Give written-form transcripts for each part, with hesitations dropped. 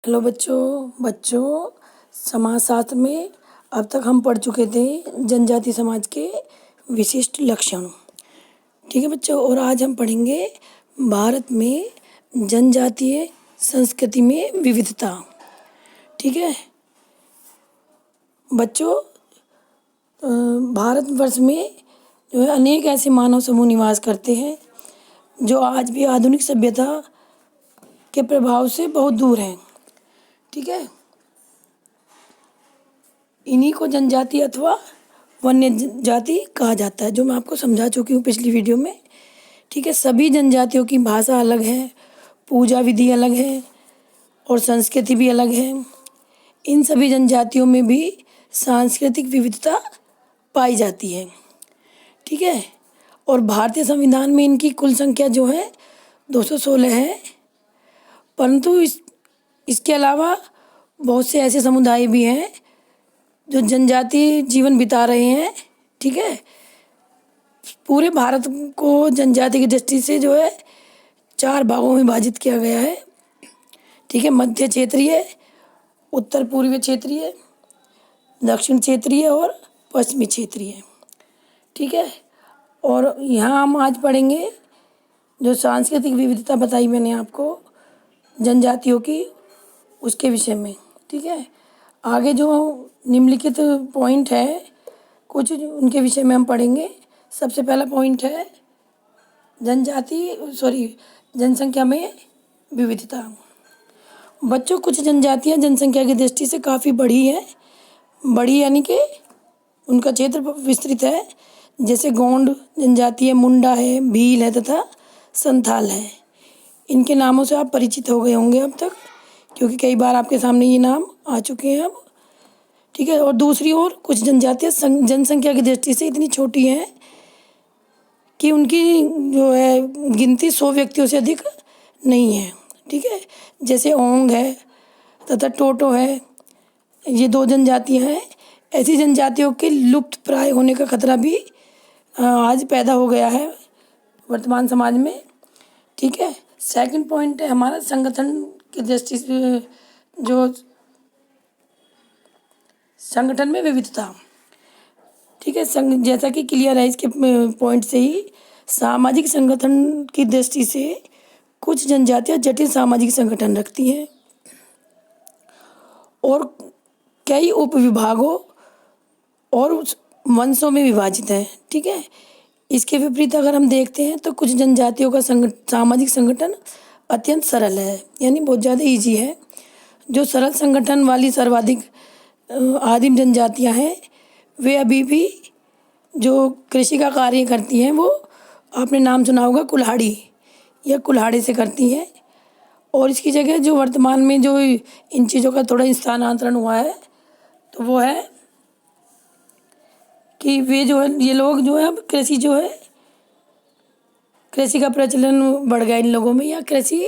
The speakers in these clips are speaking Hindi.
हेलो बच्चों समाजशास्त्र में अब तक हम पढ़ चुके थे जनजाति समाज के विशिष्ट लक्षण। ठीक है बच्चों, और आज हम पढ़ेंगे भारत में जनजातीय संस्कृति में विविधता। ठीक है बच्चों, भारतवर्ष में जो है अनेक ऐसे मानव समूह निवास करते हैं जो आज भी आधुनिक सभ्यता के प्रभाव से बहुत दूर हैं। ठीक है, इन्हीं को जनजाति अथवा वन्य जाति कहा जाता है, जो मैं आपको समझा चुकी हूँ पिछली वीडियो में। ठीक है, सभी जनजातियों की भाषा अलग है, पूजा विधि अलग है और संस्कृति भी अलग है। इन सभी जनजातियों में भी सांस्कृतिक विविधता पाई जाती है। ठीक है, और भारतीय संविधान में इनकी कुल संख्या जो है 216 है, परंतु इसके अलावा बहुत से ऐसे समुदाय भी हैं जो जनजातीय जीवन बिता रहे हैं। ठीक है, पूरे भारत को जनजाति की दृष्टि से जो है 4 भागों में विभाजित किया गया है। ठीक है, मध्य क्षेत्रीय, उत्तर पूर्वी क्षेत्रीय, दक्षिण क्षेत्रीय और पश्चिमी क्षेत्रीय। ठीक है, और यहाँ हम आज पढ़ेंगे जो सांस्कृतिक विविधता बताई मैंने आपको जनजातियों की, उसके विषय में। ठीक है, आगे जो निम्नलिखित पॉइंट है कुछ उनके विषय में हम पढ़ेंगे। सबसे पहला पॉइंट है जनसंख्या में विविधता। बच्चों, कुछ जनजातियां जनसंख्या की दृष्टि से काफ़ी बड़ी यानी कि उनका क्षेत्र विस्तृत है, जैसे गोंड जनजाति है, मुंडा है, भील है तथा संथाल है। इनके नामों से आप परिचित हो गए होंगे अब तक, क्योंकि कई बार आपके सामने ये नाम आ चुके हैं अब। ठीक है, और दूसरी ओर कुछ जनजातियाँ जनसंख्या की दृष्टि से इतनी छोटी हैं कि उनकी जो है गिनती 100 व्यक्तियों से अधिक नहीं है। ठीक है, जैसे ओंग है तथा टोटो है, ये 2 जनजातियाँ हैं। ऐसी जनजातियों के लुप्त प्राय होने का खतरा भी आज पैदा हो गया है वर्तमान समाज में। ठीक है, सेकंड पॉइंट है हमारा संगठन की दृष्टि से जो संगठन में विविधता। ठीक है, जैसा कि क्लियर है इसके पॉइंट से ही, सामाजिक संगठन की दृष्टि से कुछ जनजातियां जटिल सामाजिक संगठन रखती हैं और कई उपविभागों और वंशों में विभाजित हैं। ठीक है, इसके विपरीत अगर हम देखते हैं तो कुछ जनजातियों का सामाजिक संगठन अत्यंत सरल है, यानी बहुत ज़्यादा ईजी है। जो सरल संगठन वाली सर्वाधिक आदिम जनजातियां हैं, वे अभी भी जो कृषि का कार्य करती हैं, वो आपने नाम सुना होगा कुल्हाड़ी या कुल्हाड़े से करती हैं। और इसकी जगह जो वर्तमान में जो इन चीज़ों का थोड़ा स्थानांतरण हुआ है, तो वो है कि वे जो है ये लोग जो है अब कृषि का प्रचलन बढ़ गया इन लोगों में, या कृषि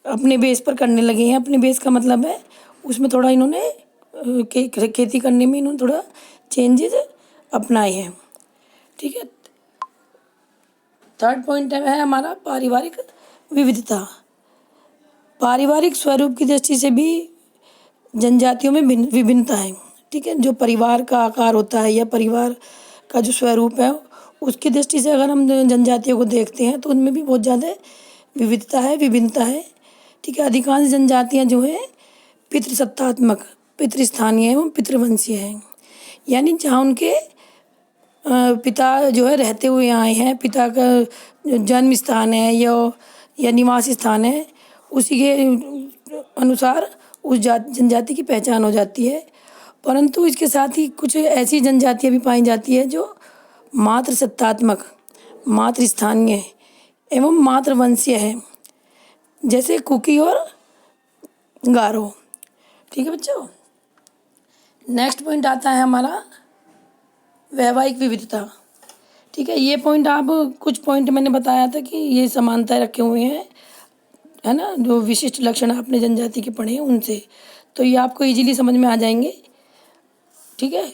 अपने बेस पर करने लगे हैं। अपने बेस का मतलब है उसमें थोड़ा इन्होंने खेती करने में इन्होंने थोड़ा चेंजेस अपनाए हैं। ठीक है, थर्ड पॉइंट है हमारा पारिवारिक विविधता। पारिवारिक स्वरूप की दृष्टि से भी जनजातियों में विभिन्नता है। ठीक है, जो परिवार का आकार होता है या परिवार का जो स्वरूप है, उसकी दृष्टि से अगर हम जनजातियों को देखते हैं तो उनमें भी बहुत ज़्यादा विभिन्नता है। ठीक है, अधिकांश जनजातियाँ जो हैं पितृसत्तात्मक, पितृस्थानीय एवं पितृवंशीय हैं, यानी जहाँ उनके पिता जो है रहते हुए आए हैं, पिता का जन्म स्थान है या निवास स्थान है, उसी के अनुसार उस जनजाति की पहचान हो जाती है। परंतु इसके साथ ही कुछ ऐसी जनजातियाँ भी पाई जाती है जो मातृसत्तात्मक, मातृस्थानीय एवं मातृवंशीय है, जैसे कुकी और गारो। ठीक है बच्चों, नेक्स्ट पॉइंट आता है हमारा वैवाहिक विविधता। ठीक है, ये पॉइंट आप कुछ पॉइंट मैंने बताया था कि ये समानताएं रखे हुए हैं, है ना, जो विशिष्ट लक्षण आपने जनजाति के पढ़े हैं उनसे, तो ये आपको इजीली समझ में आ जाएंगे। ठीक है,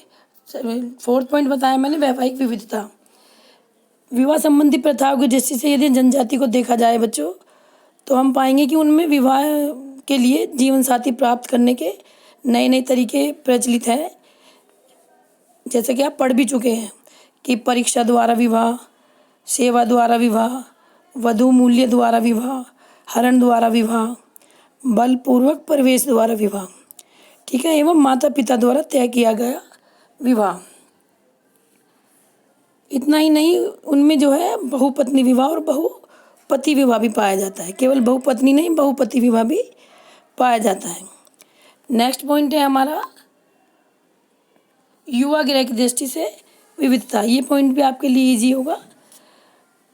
फोर्थ पॉइंट बताया मैंने वैवाहिक विविधता। विवाह संबंधी प्रथाओं की दृष्टि से यदि जनजाति को देखा जाए बच्चों, तो हम पाएंगे कि उनमें विवाह के लिए जीवन साथी प्राप्त करने के नए नए तरीके प्रचलित हैं। जैसे कि आप पढ़ भी चुके हैं कि परीक्षा द्वारा विवाह, सेवा द्वारा विवाह, वधू मूल्य द्वारा विवाह, हरण द्वारा विवाह, बलपूर्वक प्रवेश द्वारा विवाह, ठीक है, एवं माता पिता द्वारा तय किया गया विवाह। इतना ही नहीं, उनमें जो है बहुपत्नी विवाह और बहुपति विवाह भी पाया जाता है। केवल बहुपत्नी नहीं, बहुपति विवाह भी पाया जाता है। नेक्स्ट पॉइंट है हमारा युवा ग्रह की दृष्टि से विविधता। ये पॉइंट भी आपके लिए इजी होगा।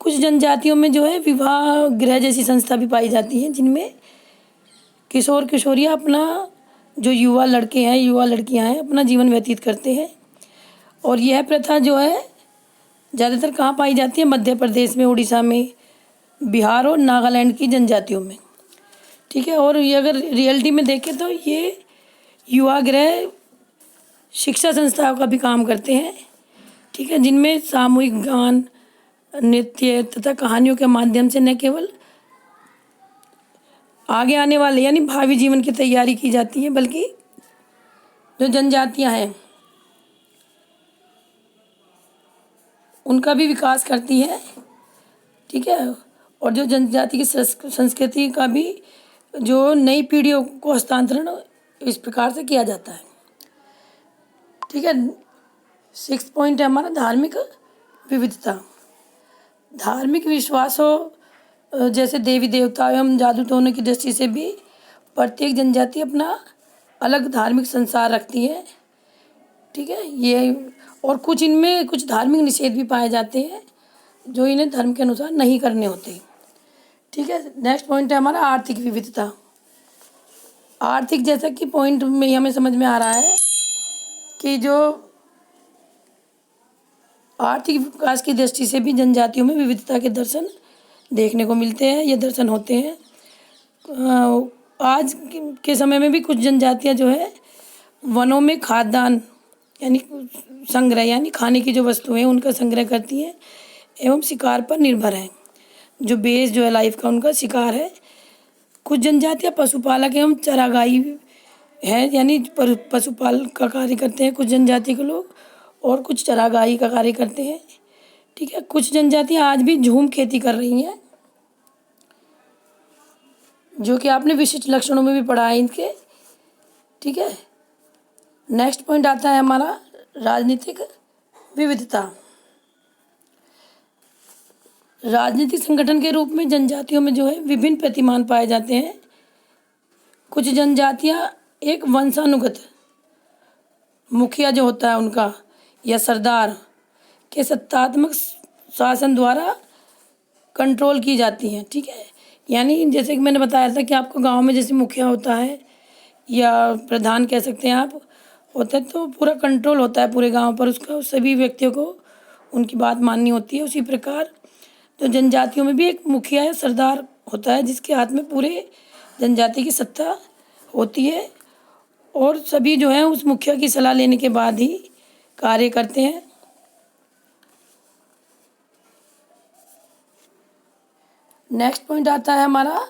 कुछ जनजातियों में जो है विवाह गृह जैसी संस्था भी पाई जाती है, जिनमें किशोर किशोरियाँ अपना, जो युवा लड़के हैं, युवा लड़कियां हैं, अपना जीवन व्यतीत करते हैं। और यह प्रथा जो है ज़्यादातर कहाँ पाई जाती है? मध्य प्रदेश में, उड़ीसा में, बिहार और नागालैंड की जनजातियों में, ठीक है। और ये अगर रियलिटी में देखें तो ये युवा गृह शिक्षा संस्थाओं का भी काम करते हैं, ठीक है, जिनमें सामूहिक गान, नृत्य तथा कहानियों के माध्यम से न केवल आगे आने वाले यानी भावी जीवन की तैयारी की जाती है, बल्कि जो जनजातियां हैं उनका भी विकास करती है, ठीक है। और जो जनजाति की संस्कृति का भी जो नई पीढ़ियों को हस्तांतरण इस प्रकार से किया जाता है, ठीक है। 6 पॉइंट है हमारा धार्मिक विविधता। धार्मिक विश्वासों जैसे देवी देवता एवं जादू टोने की दृष्टि से भी प्रत्येक जनजाति अपना अलग धार्मिक संसार रखती है, ठीक है। ये और कुछ इनमें कुछ धार्मिक निषेध भी पाए जाते हैं जो इन्हें धर्म के अनुसार नहीं करने होते, ठीक है। नेक्स्ट पॉइंट है हमारा आर्थिक विविधता। आर्थिक, जैसा कि पॉइंट में हमें समझ में आ रहा है कि जो आर्थिक विकास की दृष्टि से भी जनजातियों में विविधता के दर्शन देखने को मिलते हैं, ये दर्शन होते हैं। आज के समय में भी कुछ जनजातियां जो है वनों में खाद्यान्न यानी संग्रह यानी खाने की जो वस्तुएं हैं उनका संग्रह करती हैं एवं शिकार पर निर्भर हैं। जो बेस जो है लाइफ का उनका शिकार है। कुछ जनजातियां पशुपालक एवं चरागाही है, यानी पशुपालन का कार्य करते हैं कुछ जनजाति के लोग, और कुछ चरागाही का कार्य करते हैं, ठीक है। कुछ जनजातियां आज भी झूम खेती कर रही हैं, जो कि आपने विशिष्ट लक्षणों में भी पढ़ा है इनके, ठीक है। नेक्स्ट पॉइंट आता है हमारा राजनीतिक विविधता। राजनीतिक संगठन के रूप में जनजातियों में जो है विभिन्न प्रतिमान पाए जाते हैं। कुछ जनजातियां एक वंशानुगत मुखिया जो होता है उनका या सरदार के सत्तात्मक शासन द्वारा कंट्रोल की जाती हैं, ठीक है। यानी जैसे कि मैंने बताया था कि आपको गांव में जैसे मुखिया होता है या प्रधान कह सकते हैं आप, होता है तो पूरा कंट्रोल होता है पूरे गांव पर, उसका सभी व्यक्तियों को उनकी बात माननी होती है। उसी प्रकार तो जनजातियों में भी एक मुखिया या सरदार होता है जिसके हाथ में पूरे जनजाति की सत्ता होती है, और सभी जो है उस मुखिया की सलाह लेने के बाद ही कार्य करते हैं। नेक्स्ट पॉइंट आता है हमारा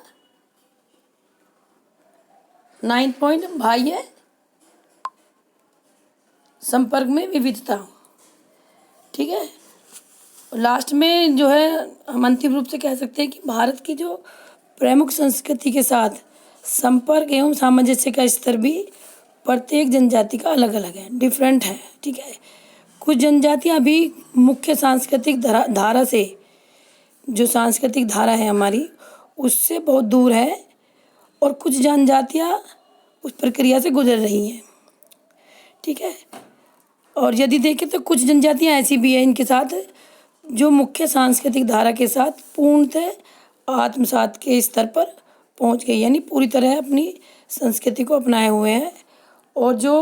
9 पॉइंट, बाह्य संपर्क में विविधता, ठीक है। लास्ट में जो है हम अंतिम रूप से कह सकते हैं कि भारत की जो प्रमुख संस्कृति के साथ संपर्क एवं सामंजस्य का स्तर भी प्रत्येक जनजाति का अलग अलग है, डिफरेंट है, ठीक है। कुछ जनजातियां अभी मुख्य सांस्कृतिक धारा से, जो सांस्कृतिक धारा है हमारी, उससे बहुत दूर है, और कुछ जनजातियां उस प्रक्रिया से गुजर रही हैं, ठीक है। और यदि देखें तो कुछ जनजातियां ऐसी भी हैं इनके साथ जो मुख्य सांस्कृतिक धारा के साथ पूर्णतः आत्मसात के स्तर पर पहुंच गई, यानी पूरी तरह अपनी संस्कृति को अपनाए हुए हैं, और जो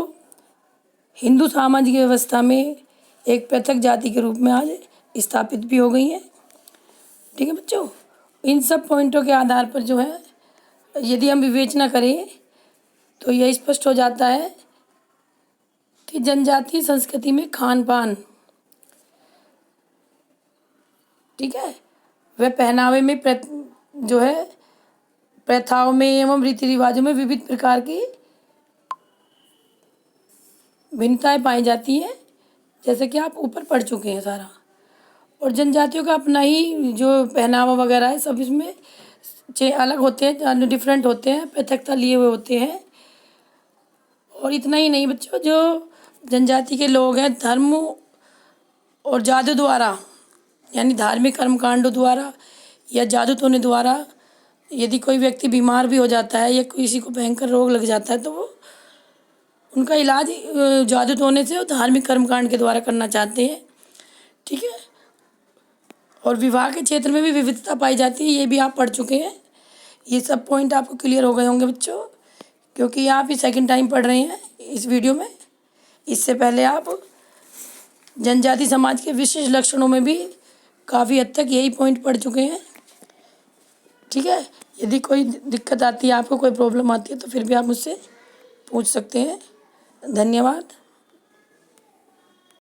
हिंदू सामाजिक व्यवस्था में एक पृथक जाति के रूप में आज स्थापित भी हो गई हैं, ठीक है बच्चों। इन सब पॉइंटों के आधार पर जो है यदि हम विवेचना करें तो यह स्पष्ट हो जाता है कि जनजातीय संस्कृति में खान पान, ठीक है, वह पहनावे में जो है प्रथाओं में एवं रीति रिवाजों में विविध प्रकार की भिन्नताएं पाई जाती हैं, जैसे कि आप ऊपर पढ़ चुके हैं सारा। और जनजातियों का अपना ही जो पहनावा वगैरह है सब इसमें अलग होते हैं, डिफरेंट होते हैं, पृथकता लिए हुए होते हैं। और इतना ही नहीं बच्चों, जो जनजाति के लोग हैं धर्म और जादू द्वारा, यानी धार्मिक कर्मकांडों द्वारा या जादू टोने द्वारा, यदि कोई व्यक्ति बीमार भी हो जाता है या किसी को भयंकर रोग लग जाता है तो वो उनका इलाज जादू टोने से और धार्मिक कर्मकांड के द्वारा करना चाहते हैं। ठीक है। और विवाह के क्षेत्र में भी विविधता पाई जाती है, ये भी आप पढ़ चुके हैं। ये सब पॉइंट आपको क्लियर हो गए होंगे बच्चों, क्योंकि आप ही सेकंड टाइम पढ़ रहे हैं इस वीडियो में। इससे पहले आप जनजाति समाज के विशेष लक्षणों में भी काफ़ी हद तक यही पॉइंट पढ़ चुके हैं। ठीक है। यदि कोई दिक्कत आती है, आपको कोई प्रॉब्लम आती है, तो फिर भी आप मुझसे पूछ सकते हैं। धन्यवाद।